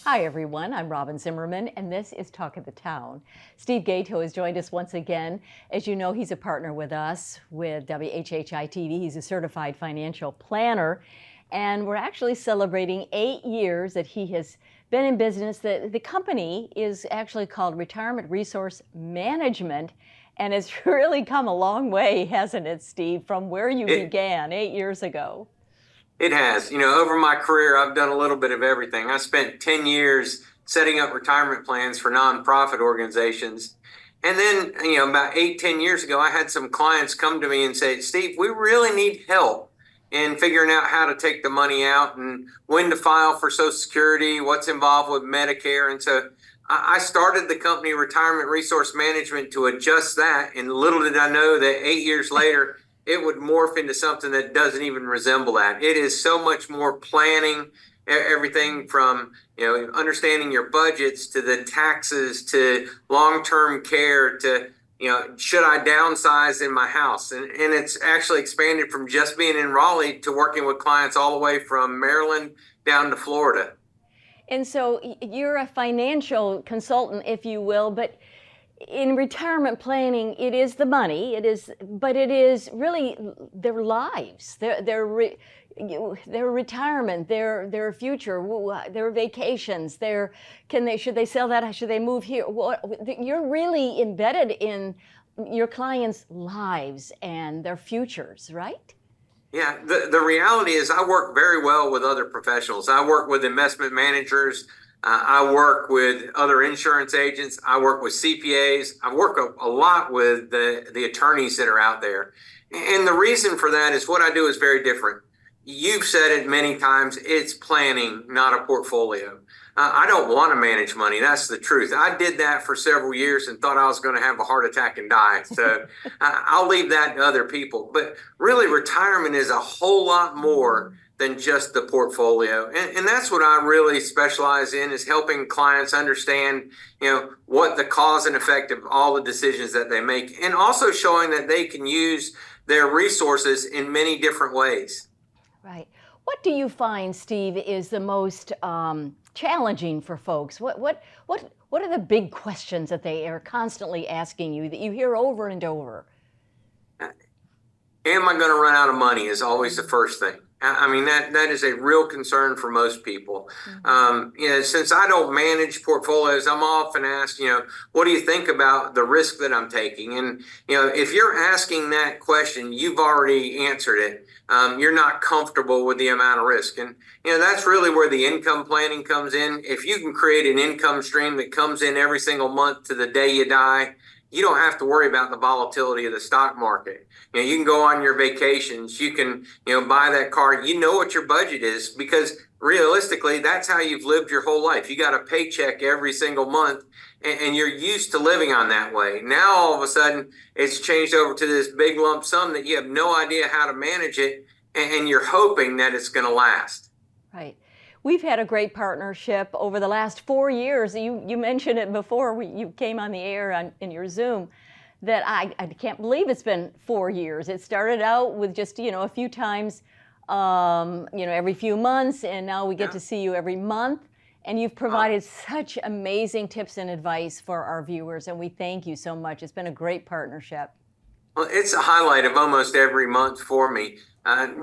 Hi everyone, I'm Robyn Zimmerman and this is Talk of the Town. Steve Gaito has joined us once again. As you know, he's a partner with us with WHHI-TV. He's a certified financial planner and we're actually celebrating 8 years that he has been in business. The company is actually called Retirement Resource Management and it's really come a long way, hasn't it, Steve, from where you began 8 years ago? It has. Over my career, I've done a little bit of everything. I spent 10 years setting up retirement plans for nonprofit organizations. And then, about 8, 10 years ago, I had some clients come to me and say, Steve, we really need help in figuring out how to take the money out and when to file for Social Security, what's involved with Medicare. And so I started the company Retirement Resource Management to adjust that. And little did I know that 8 years later, it would morph into something that doesn't even resemble that. It is so much more planning, everything from understanding your budgets to the taxes to long-term care to should I downsize in my house? And it's actually expanded from just being in Raleigh to working with clients all the way from Maryland down to Florida. And so you're a financial consultant, if you will, but in retirement planning, it is the money. But it is really their lives, their retirement, their future, their vacations. Should they sell that? Should they move here? You're really embedded in your clients' lives and their futures, right? Yeah, the reality is I work very well with other professionals. I work with investment managers. I work with other insurance agents. I work with CPAs. I work a lot with the attorneys that are out there. And the reason for that is what I do is very different. You've said it many times, it's planning, not a portfolio. I don't want to manage money. That's the truth. I did that for several years and thought I was going to have a heart attack and die. So I'll leave that to other people. But really, retirement is a whole lot more than just the portfolio. And that's what I really specialize in, is helping clients understand, what the cause and effect of all the decisions that they make, and also showing that they can use their resources in many different ways. Right. What do you find, Steve, is the most challenging for folks? What are the big questions that they are constantly asking you that you hear over and over? Am I going to run out of money is always the first thing. I mean, that is a real concern for most people. Mm-hmm. Since I don't manage portfolios, I'm often asked, what do you think about the risk that I'm taking? And, if you're asking that question, you've already answered it. You're not comfortable with the amount of risk. And, that's really where the income planning comes in. If you can create an income stream that comes in every single month to the day you die, you don't have to worry about the volatility of the stock market. You can go on your vacations. You can, buy that car. You know what your budget is, because realistically, that's how you've lived your whole life. You got a paycheck every single month, and you're used to living on that way. Now, all of a sudden, it's changed over to this big lump sum that you have no idea how to manage it, and you're hoping that it's going to last. Right. We've had a great partnership over the last 4 years. You mentioned it before you came on the air in your Zoom, that I can't believe it's been 4 years. It started out with just, a few times, every few months, and now we get to see you every month. And you've provided such amazing tips and advice for our viewers, and we thank you so much. It's been a great partnership. Well, it's a highlight of almost every month for me.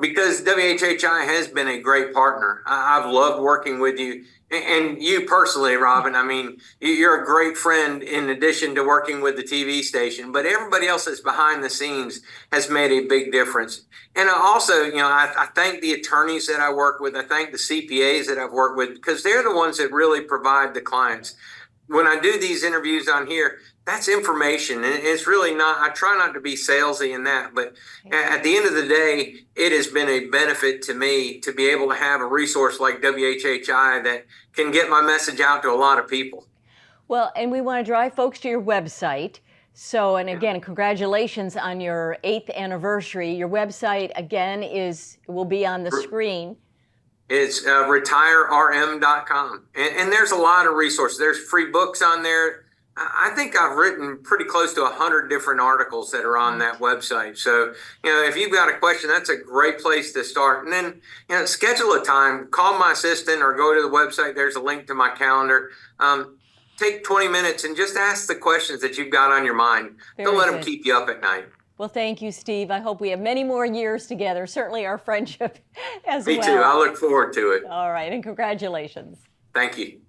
Because WHHI has been a great partner. I've loved working with you, and you personally, Robyn. I mean, you're a great friend in addition to working with the TV station, but everybody else that's behind the scenes has made a big difference. And also, I thank the attorneys that I work with. I thank the CPAs that I've worked with, because they're the ones that really provide the clients. When I do these interviews on here, that's information. And it's really not, I try not to be salesy in that, but at the end of the day, it has been a benefit to me to be able to have a resource like WHHI that can get my message out to a lot of people. Well, and we want to drive folks to your website. So, and again, congratulations on your 8th anniversary. Your website, again, will be on the screen. It's retirerm.com. And there's a lot of resources. There's free books on there. I think I've written pretty close to 100 different articles that are on that website. So, if you've got a question, that's a great place to start. And then, schedule a time, call my assistant or go to the website. There's a link to my calendar. Take 20 minutes and just ask the questions that you've got on your mind. Don't let them keep you up at night. Well, thank you, Steve. I hope we have many more years together, certainly our friendship as well. Me too. I look forward to it. All right, and congratulations. Thank you.